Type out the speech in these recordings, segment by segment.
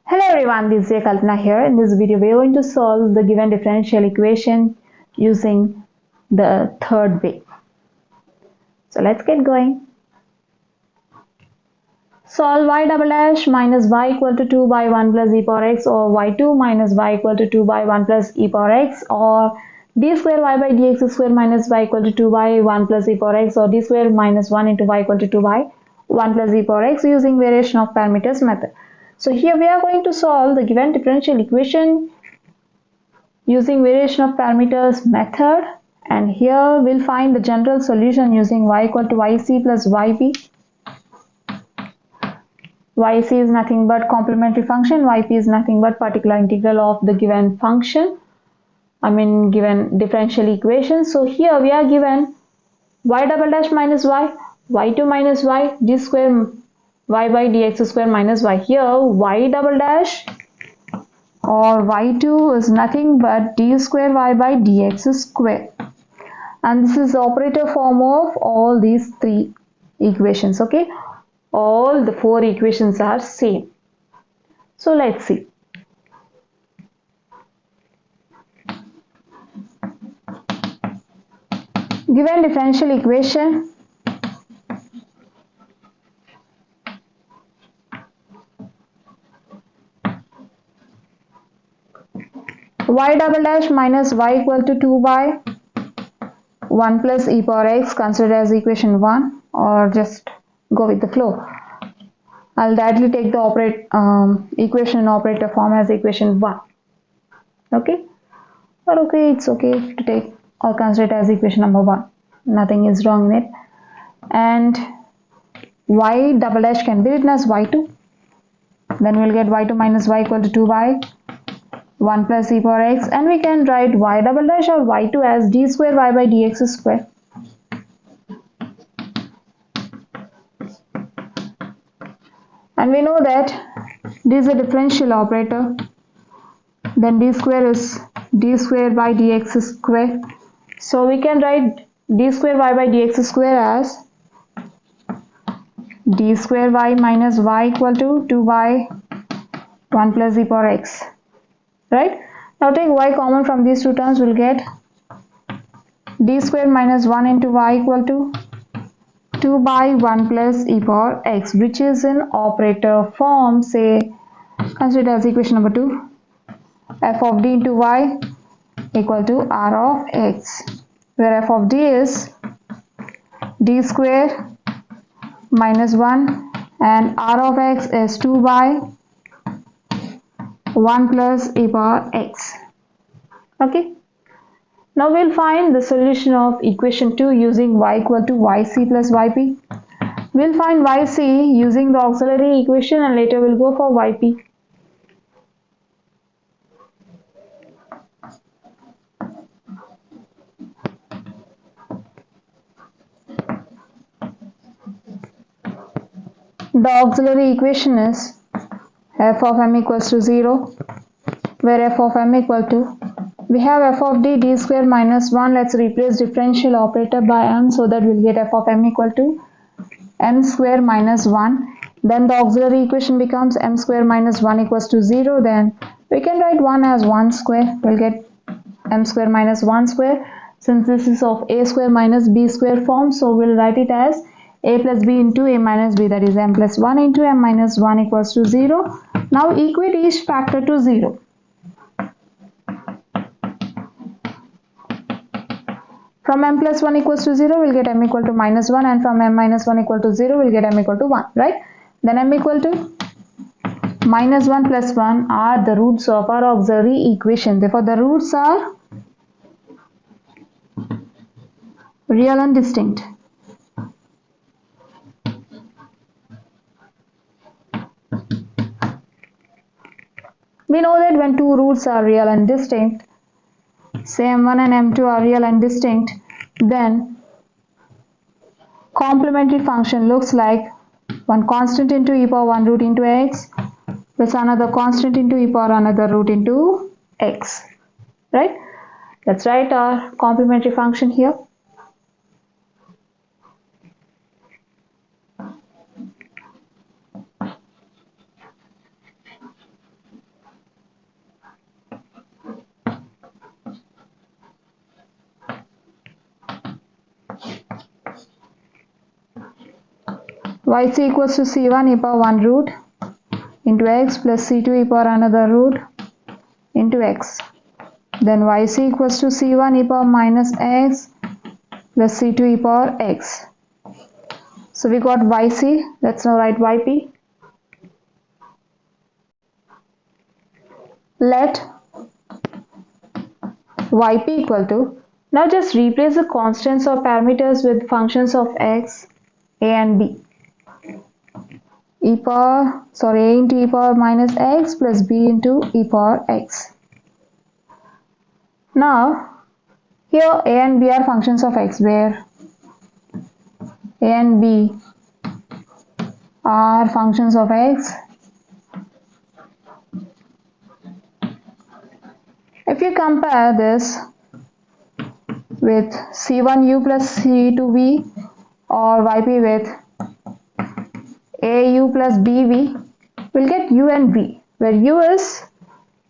Hello everyone, this is Chinnaiah Kalpana here. In this video, we are going to solve the given differential equation using the third way. So let's get going. Solve y double dash minus y equal to 2 by 1 plus e power x, or y2 minus y equal to 2 by 1 plus e power x, or d square y by dx square minus y equal to 2 by 1 plus e power x, or d square minus 1 into y equal to 2 by 1 plus e power x using variation of parameters method. So here we are going to solve the given differential equation using variation of parameters method, and here we'll find the general solution using y equal to yc plus yp. Yc is nothing but complementary function, yp is nothing but particular integral of the given function, given differential equation. So here we are given y double dash minus y, y2 minus y, d square y by dx square minus y. Here y double dash or y2 is nothing but d square y by dx square, and this is the operator form of all these three equations. Okay, all the four equations are same. So let's see. Given differential equation, y double dash minus y equal to 2 by 1 plus e power x, considered as equation 1, or just go with the flow. I'll directly take the equation in operator form as equation 1. Okay, or okay, it's okay to take or consider it as equation number 1. Nothing is wrong in it. And y double dash can be written as y2. Then we'll get y2 minus y equal to 2 by 1 plus e power x, and we can write y double dash or y2 as d square y by dx square. And we know that this is a differential operator, then d square is d square by dx square. So we can write d square y by dx square as d square y minus y equal to 2 by 1 plus e power x. Right? Now take y common from these two terms, we'll get d square minus 1 into y equal to 2 by 1 plus e power x, which is in operator form. Say, consider as equation number 2, f of d into y equal to r of x, where f of d is d square minus 1 and r of x is 2 by 1 plus e power x. Okay, now we'll find the solution of equation 2 using y equal to yc plus yp. We'll find yc using the auxiliary equation, and later we'll go for yp. The auxiliary equation is f of m equals to 0, where f of m equal to, we have f of d square minus 1. Let's replace differential operator by m, so that we'll get f of m equal to m square minus 1. Then the auxiliary equation becomes m square minus 1 equals to 0. Then we can write 1 as 1 square. We'll get m square minus 1 square. Since this is of a square minus b square form, so we'll write it as a plus b into a minus b, that is m plus 1 into m minus 1 equals to 0. Now equate each factor to 0. From m plus 1 equals to 0, we'll get m equal to minus 1, and from m minus 1 equal to 0, we'll get m equal to 1, right? Then m equal to minus 1 plus 1 are the roots of our auxiliary equation. Therefore, the roots are real and distinct. We know that when two roots are real and distinct, say m1 and m2 are real and distinct, then complementary function looks like one constant into e power 1 root into x plus another constant into e power another root into x. Right? Let's write our complementary function here. yc equals to c1 e power 1 root into x plus c2 e power another root into x. Then yc equals to c1 e power minus x plus c2 e power x. So we got yc. Let's now write yp. Let yp equal to, now just replace the constants or parameters with functions of x, a and b. A into e power minus x plus b into e power x. Now here a and b are functions of x, where a and b are functions of x. If you compare this with c1u plus c2v or yp with au plus bv, we'll get u and v, where u is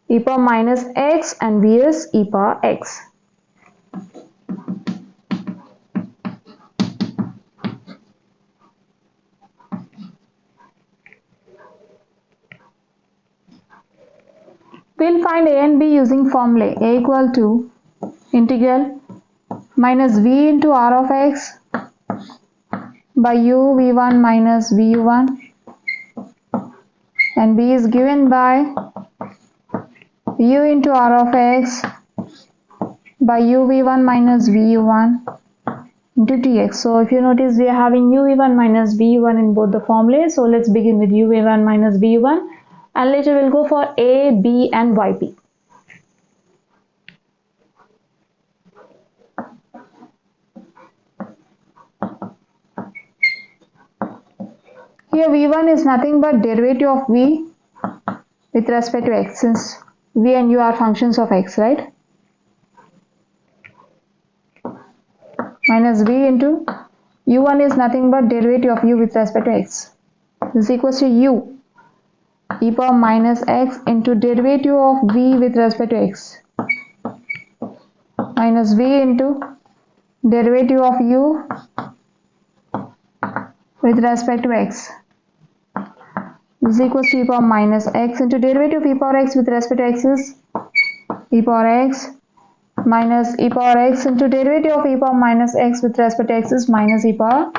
e power minus x and v is e power x. We'll find a and b using formula a equal to integral minus v into r of x by u v1 minus vu1, and b is given by u into r of x by u v1 minus vu1 into dx. So if you notice, we are having u v1 minus vu1 in both the formulas. So let's begin with u v1 minus vu1, and later we'll go for a, b and yp. Here v1 is nothing but derivative of v with respect to x, since v and u are functions of x, right? Minus v into u1 is nothing but derivative of u with respect to x. This is equals to u e power minus x into derivative of v with respect to x minus v into derivative of u with respect to x. This is equals to e power minus x into derivative of e power x with respect to x is e power x minus e power x into derivative of e power minus x with respect to x is minus e power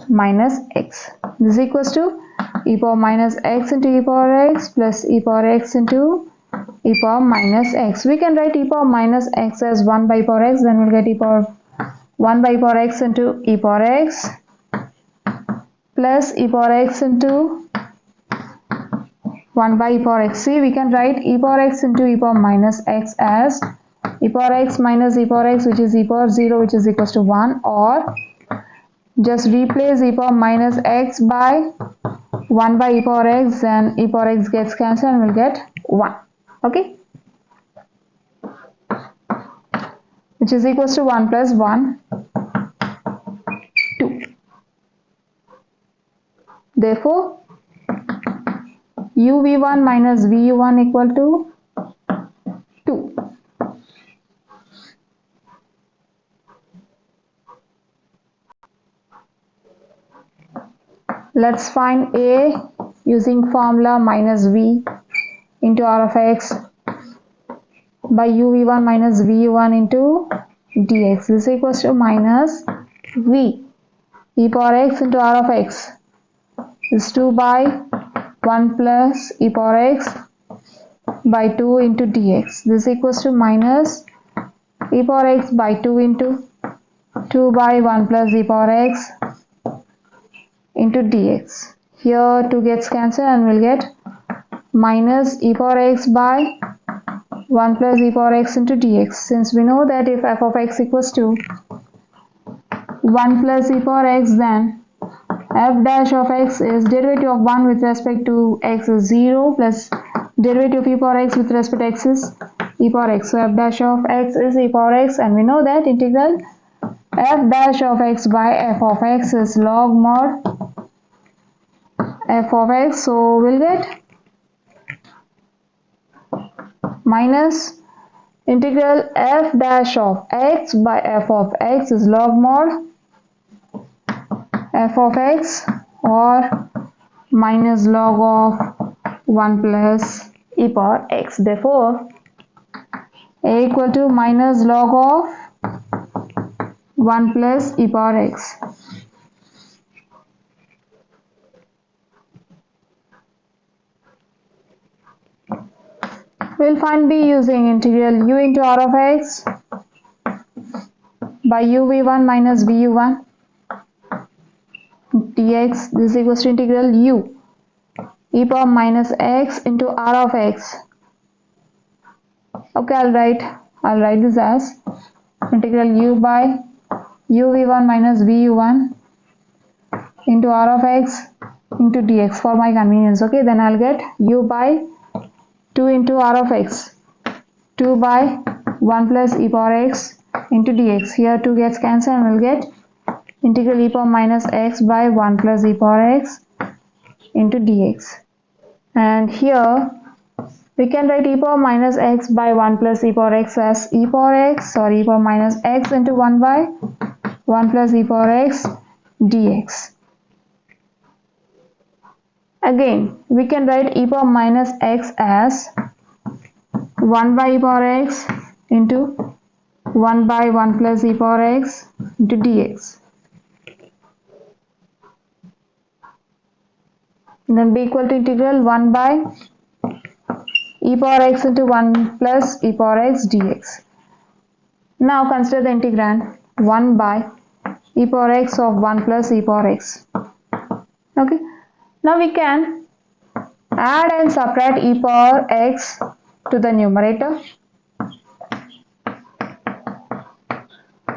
minus x. This is equals to e power minus x into e power x plus e power x into e power minus x. We can write e power minus x as 1 by e power x, then we'll get e power 1 by e power x into e power x plus e power x into 1 by e power x. See, we can write e power x into e power minus x as e power x minus e power x, which is e power 0, which is equals to 1, or just replace e power minus x by 1 by e power x, then e power x gets cancelled and we'll get 1. Okay, which is equals to 1 plus 1, 2. Therefore, uv1 minus vu1 equal to 2. Let's find a using formula minus v into r of x by uv1 minus vu1 into dx. This is equals to minus v e power x into r of x is 2 by 1 plus e power x by 2 into dx. This is equals to minus e power x by 2 into 2 by 1 plus e power x into dx. Here 2 gets cancelled and we'll get minus e power x by 1 plus e power x into dx. Since we know that if f of x equals to 1 plus e power x, then f dash of x is derivative of 1 with respect to x is 0 plus derivative of e power x with respect to x is e power x. So f dash of x is e power x, and we know that integral f dash of x by f of x is log mod f of x. So we'll get minus integral f dash of x by f of x is log mod f of x or minus log of 1 plus e power x. Therefore, a equal to minus log of 1 plus e power x. We'll find b using integral u into r of x by uv1 minus vu1 dx. This is equals to integral u e power minus x into r of x. Okay, I'll write this as integral u by uv1 minus vu1 into r of x into dx for my convenience. Okay, then I'll get u by 2 into r of x, 2 by 1 plus e power x into dx. Here 2 gets cancelled and we'll get integral e power minus x by 1 plus e power x into dx. And here we can write e power minus x by 1 plus e power x as e power x or e power minus x into 1 by 1 plus e power x dx. Again, we can write e power minus x as 1 by e power x into 1 by 1 plus e power x into dx. And then be equal to integral 1 by e power x into 1 plus e power x dx. Now consider the integrand 1 by e power x of 1 plus e power x. Okay. Now we can add and subtract e power x to the numerator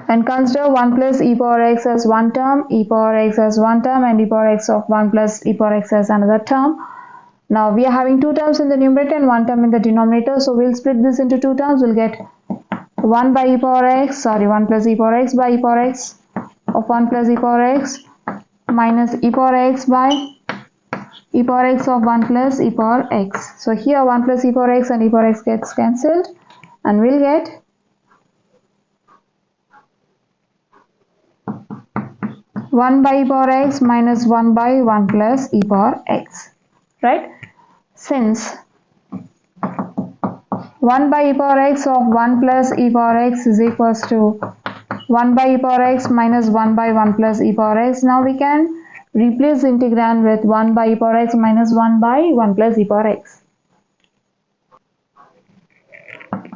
and consider 1 plus e power x as one term, e power x as one term, and e power x of 1 plus e power x as another term. Now we are having two terms in the numerator and one term in the denominator, so we'll split this into two terms. We'll get 1 by e power x, 1 plus e power x by e power x of 1 plus e power x minus e power x by e power x of 1 plus e power x. So here 1 plus e power x and e power x gets cancelled and we'll get 1 by e power x minus 1 by 1 plus e power x, right? Since 1 by e power x of 1 plus e power x is equals to 1 by e power x minus 1 by 1 plus e power x, now we can replace integrand with 1 by e power x minus 1 by 1 plus e power x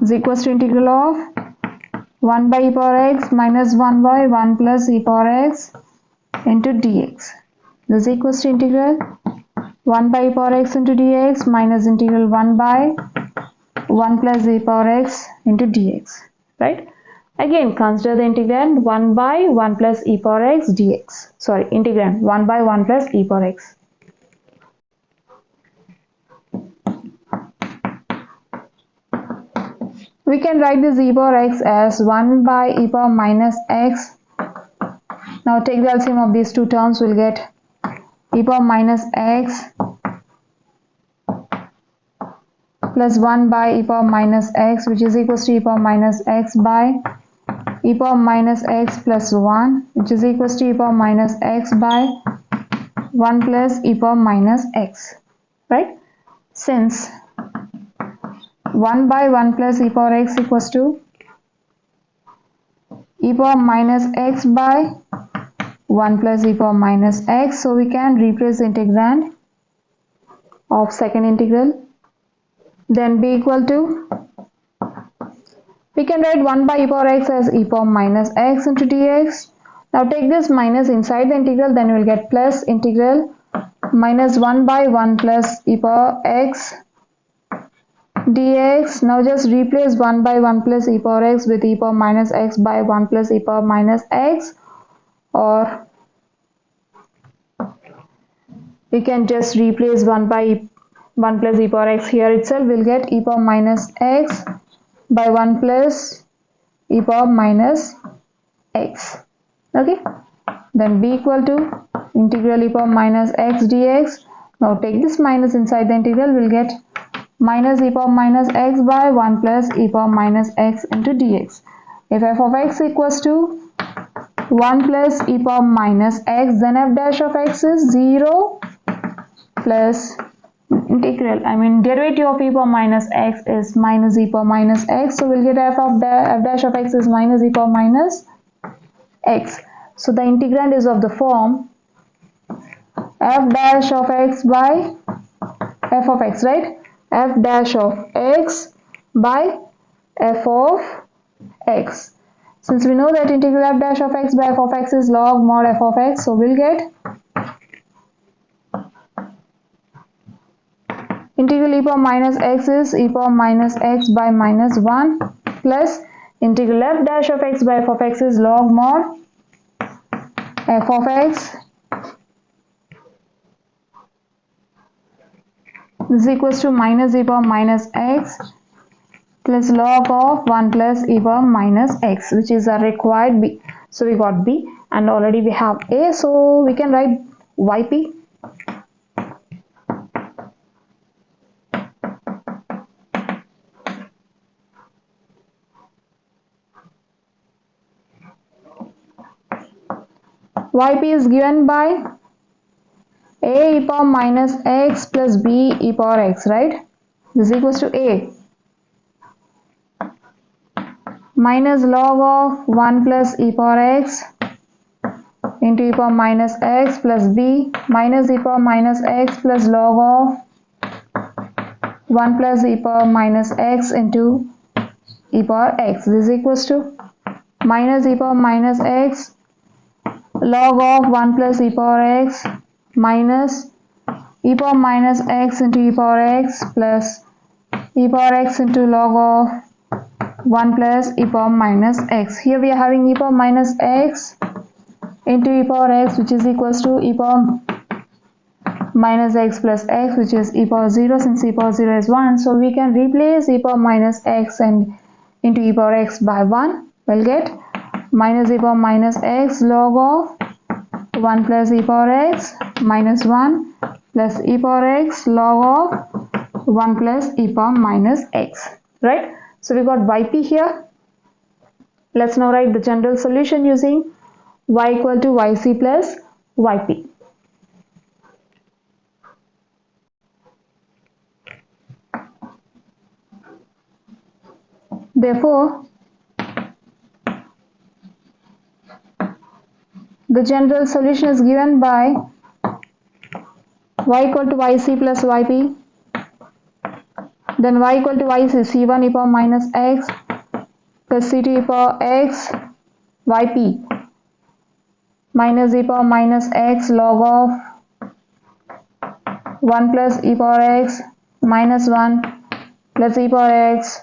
is equals to integral of 1 by e power x minus 1 by 1 plus e power x into dx. This is equals to integral 1 by e power x into dx minus integral 1 by 1 plus e power x into dx, right? Again, consider the integrand 1 by 1 plus e power x dx. Sorry, integrand 1 by 1 plus e power x. We can write this e power x as 1 by e power minus x. Now take the LCM of these two terms, we'll get e power minus x plus 1 by e power minus x, which is equals to e power minus x by e power minus x plus 1, which is equals to e power minus x by 1 plus e power minus x, right? Since 1 by 1 plus e power x equals to e power minus x by 1 plus e power minus x, so we can replace the integrand of second integral, then be equal to, we can write 1 by e power x as e power minus x into dx. Now take this minus inside the integral, then we will get plus integral minus 1 by 1 plus e power x dx. Now just replace 1 by 1 plus e power x with e power minus x by 1 plus e power minus x, or we can just replace 1 by 1 plus e power x here itself. We'll get e power minus x by 1 plus e power minus x. Okay, then be equal to integral e power minus x dx. Now take this minus inside the integral, we'll get minus e power minus x by 1 plus e power minus x into dx. If f of x equals to 1 plus e power minus x, then f dash of x is 0 plus derivative of e power minus x is minus e power minus x, so we'll get f dash of x is minus e power minus x. So the integrand is of the form f dash of x by f of x, right? F dash of x by f of x. Since we know that integral f dash of x by f of x is log mod f of x, so we'll get integral e power minus x is e power minus x by minus 1 plus integral f dash of x by f of x is log mod f of x. This is equals to minus e power minus x plus log of 1 plus e power minus x, which is our required b. So we got b and already we have a, so we can write yp. Yp is given by a e power minus x plus b e power x, right? This is equals to a minus log of 1 plus e power x into e power minus x plus b minus e power minus x plus log of 1 plus e power minus x into e power x. This is equals to minus e power minus x log of 1 plus e power x minus e power minus x into e power x plus e power x into log of 1 plus e power minus x. Here we are having e power minus x into e power x, which is equals to e power minus x plus x, which is e power 0. Since e power 0 is 1, so we can replace e power minus x and into e power x by 1. We'll get minus e power minus x log of 1 plus e power x minus 1 plus e power x log of 1 plus e power minus x, right? So we got yp here. Let's now write the general solution using y equal to yc plus yp. Therefore, the general solution is given by y equal to yc plus yp. Then y equal to y is c1 e power minus x plus c2 e power x yp minus e power minus x log of 1 plus e power x minus 1 plus e power x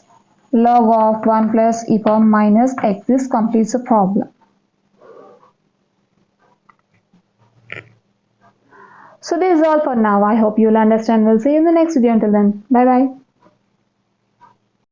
log of 1 plus e power minus x. This completes the problem. So this is all for now. I hope you'll understand. We'll see you in the next video. Until then, bye bye.